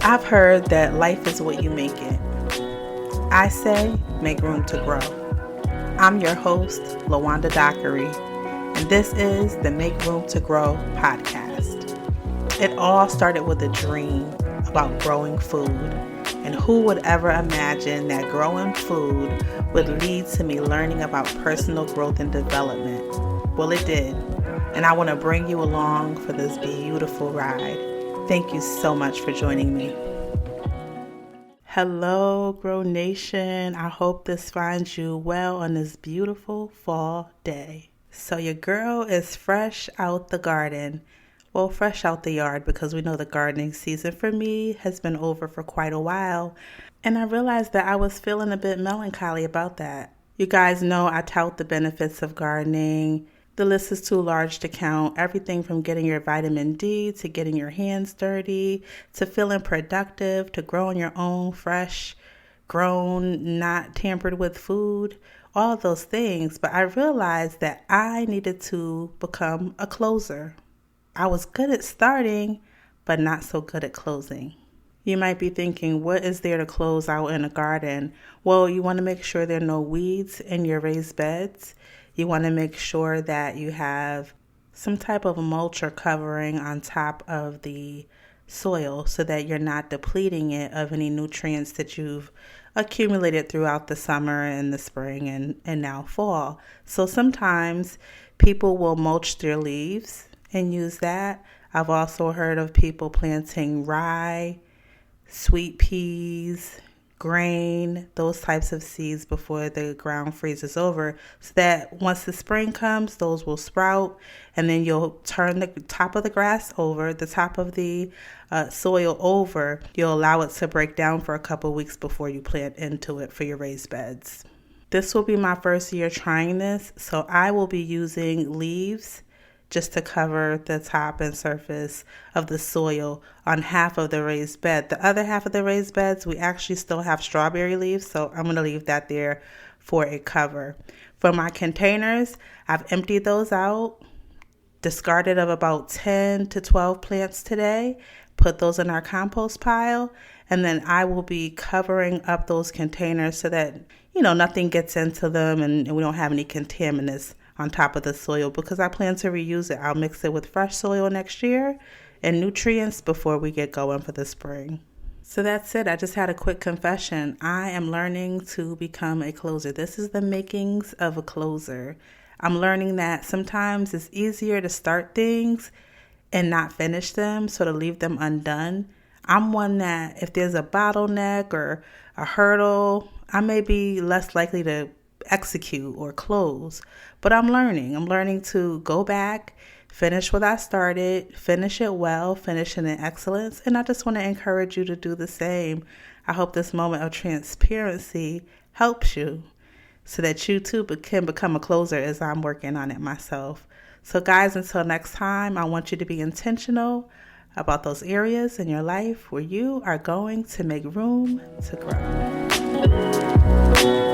I've heard that life is what you make it. I say make room to grow. I'm your host, LaWanda Dockery, and this is the Make Room to Grow podcast. It all started with a dream about growing food, and who would ever imagine that growing food would lead to me learning about personal growth and development? Well, it did, and I want to bring you along for this beautiful ride. Thank you so much for joining me. Hello, Grow Nation. I hope this finds you well on this beautiful fall day. So your girl is fresh out the garden. Well, fresh out the yard, because we know the gardening season for me has been over for quite a while. And I realized that I was feeling a bit melancholy about that. You guys know I tout the benefits of gardening. The list is too large to count. Everything from getting your vitamin D to getting your hands dirty to feeling productive to growing your own fresh, grown, not tampered with food, all of those things. But I realized that I needed to become a closer. I was good at starting, but not so good at closing. You might be thinking, what is there to close out in a garden? Well, you want to make sure there are no weeds in your raised beds. You want to make sure that you have some type of mulch or covering on top of the soil so that you're not depleting it of any nutrients that you've accumulated throughout the summer and the spring and now fall. So sometimes people will mulch their leaves and use that. I've also heard of people planting rye, sweet peas, grain, those types of seeds before the ground freezes over, so that once the spring comes, those will sprout, and then you'll turn the top of the grass over, the top of the soil over. You'll allow it to break down for a couple weeks before you plant into it for your raised beds. This will be my first year trying this, so I will be using leaves just to cover the top and surface of the soil on half of the raised bed. The other half of the raised beds, we actually still have strawberry leaves, so I'm going to leave that there for a cover. For my containers, I've emptied those out, discarded of about 10 to 12 plants today, put those in our compost pile, and then I will be covering up those containers so that, nothing gets into them and we don't have any contaminants on top of the soil, because I plan to reuse it. I'll mix it with fresh soil next year and nutrients before we get going for the spring. So that's it. I just had a quick confession. I am learning to become a closer. This is the makings of a closer. I'm learning that sometimes it's easier to start things and not finish them, so to leave them undone. I'm one that if there's a bottleneck or a hurdle, I may be less likely to execute or close, but I'm learning to go back, finish what I started, finish it well, finish it in excellence, and I just want to encourage you to do the same. I hope this moment of transparency helps you so that you too can become a closer as I'm working on it myself. So guys, until next time, I want you to be intentional about those areas in your life where you are going to make room to grow.